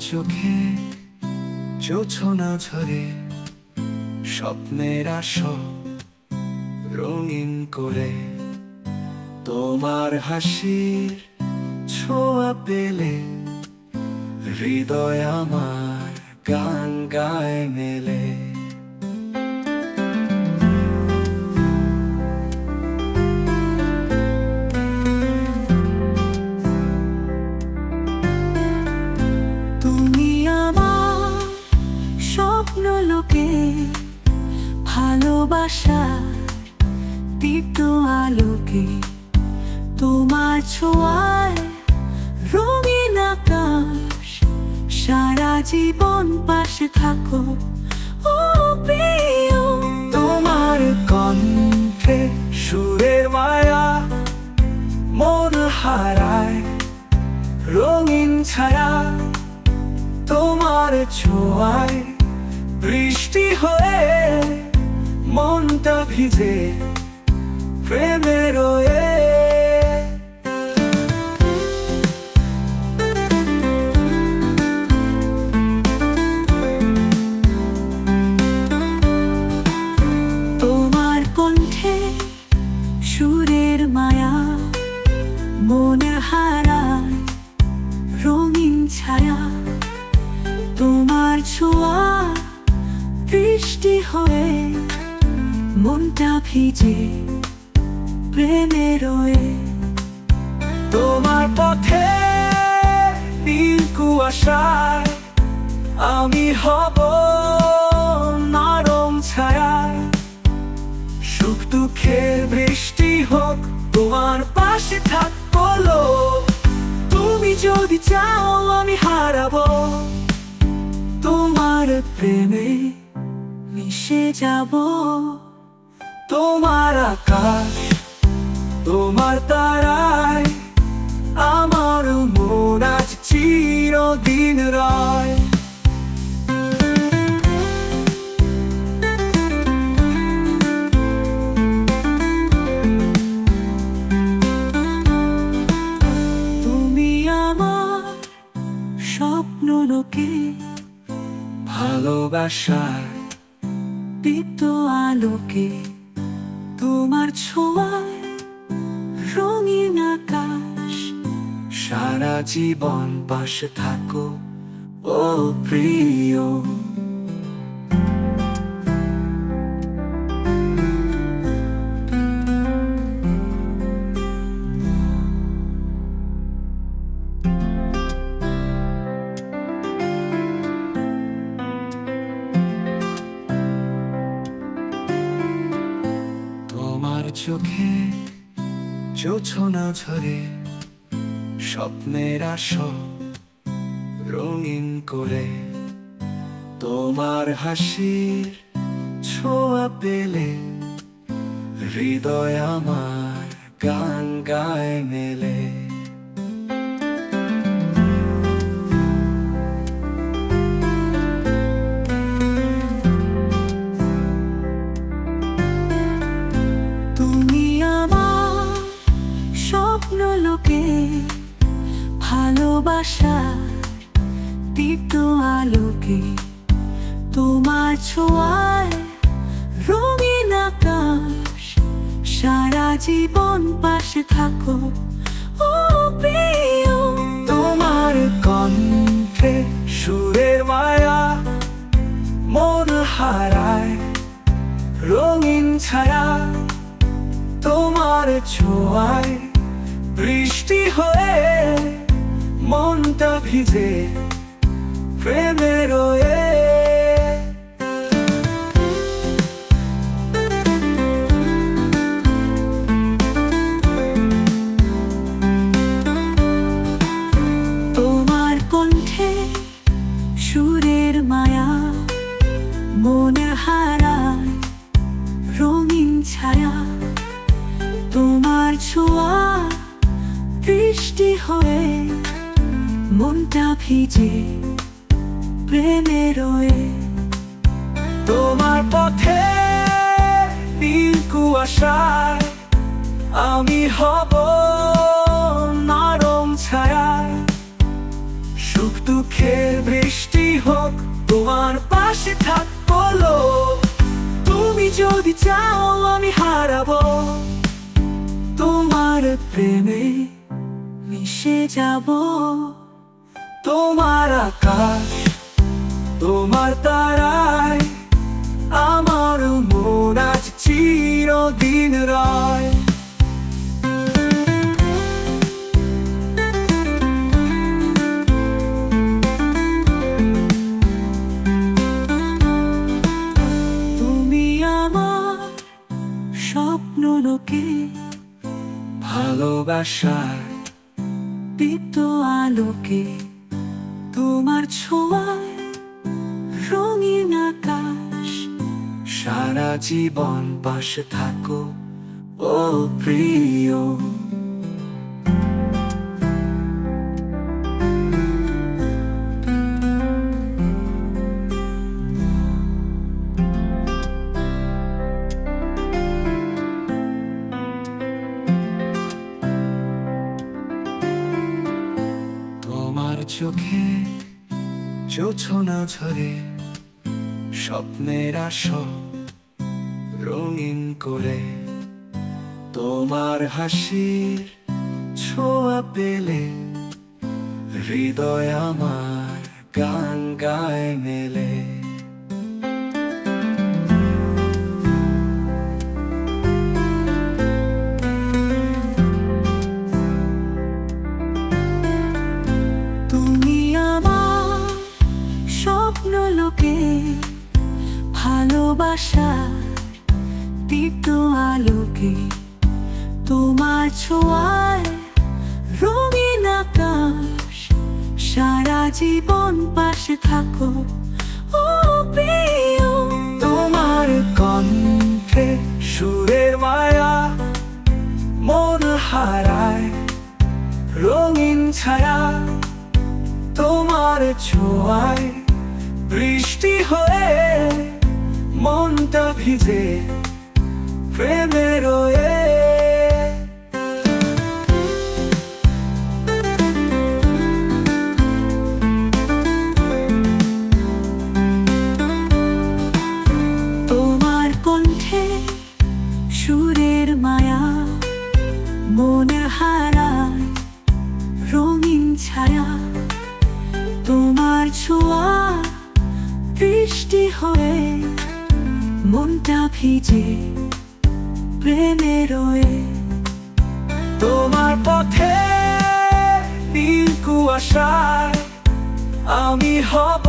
চোখে জোছনা ঝরে স্বপ্নের আসর রঙিন করে, তোমার হাসির ছোঁয়া পেলে হৃদয় আমার গান গায় মেলে। তুমি আমার স্বপ্ন লোকে ভালোবাসার দীপ্ত আলোকে, তোমার ছোঁয়ায় রঙিন আকাশ, সারা জীবন পাশে থাকো ও প্রিয়। তোমার কণ্ঠে সুরের মায়া মন হারায় রঙিন ছায়া, তোমার ছোঁয়ায় বৃষ্টি হয়ে মনটা ভিজে প্রেমে রয়ে। তোমার কণ্ঠে সুরের মায়া মন হারায় রঙিন ছায়া, তোমার ছোঁয়া বৃষ্টি হয়ে মনটা ভিজে প্রেমে রয়ে। তোমার পথে নীল কুয়াশায় আমি হব নরম ছায়ায়, সুখ দুঃখের বৃষ্টি হোক তোমার পাশে থাকবো। তুমি যদি চাও আমি হারাবো, তোমার প্রেমে মিশে যাব। তোমার আকাশ তোমার তারায় আমার মন আজ চিরদিন রয়। তুমি আমার স্বপ্ন লোকে ভালোবাসার দীপ্ত আলোকে, তোমার ছোঁয়ায় রঙিন আকাশ, সারা জীবন পাশে থাকো ও প্রিয়। তোমার চোখে জোছনা ঝরে স্বপ্নের আসর রঙিন করে, তোমার হাসির ছোঁয়া পেলে হৃদয় আমার গান গায় মেলে। তুমি আমার স্বপ্ন লোকে ভালোবাসার দীপ্ত আলোকে, তোমার ছোঁয়ায় রঙিন আকাশ, সারা জীবন পাশে থাকো ও প্রিয়। তোমার কণ্ঠে সুরের মায়া মন হারায় রঙিন ছায়া, তোমার ছোঁয়ায় বৃষ্টি হয়ে মনটা ভিজে প্রেমে রয়ে। তোমার কণ্ঠে সুরের মায়া মন হারায় রঙিন ছায়া, তোমার ছোঁয়া বৃষ্টি হয়ে মনটা ভিজে প্রেমে রয়ে। তোমার পথে নীল কুয়াশায় আমি হব নরম ছায়ায়, সুখ দুঃখে সুখের বৃষ্টি হোক, তোমার পাশে থাকবো লো। তুমি যদি চাও আমি হারাবো, তোমার প্রেমে মিশে যাব। তোমার আকাশ, তোমার তারায় আমার মন আজ চিরদিন রয়। তুমি আমার স্বপ্ন লোকে, ভালোবাসার দীপ্ত আলোকে, তোমার ছোঁয়ায় রঙিন আকাশ, সারা জীবন পাশে থাকো ও প্রিয়। তোমার চোখে জোছনা ঝরে, স্বপ্নের আসর রঙিন করে। তোমার হাসির ছোঁয়া পেলে হৃদয় আমার গান গায় মেলে। তুমি আমার স্বপ্ন লোকে, ভালোবাসার দীপ্ত আলোকে, তোমার ছোঁয়ায় রঙিন আকাশ, সারা জীবন পাশে থাকো ও প্রিয়। তোমার কণ্ঠে সুরের মায়া মন হারায় রঙিন ছায়া, তোমার ছোঁয়ায় বৃষ্টি হয়ে মনটা ভিজে প্রেমে রয়ে। তোমার কণ্ঠে সুরের মায়া মন হারায় রঙিন ছায়া, তোমার ছোঁয়া বৃষ্টি হয়ে মনটা ভিজে প্রেমে রয়ে। তোমার পথে নীল কুয়াশায় আমি হব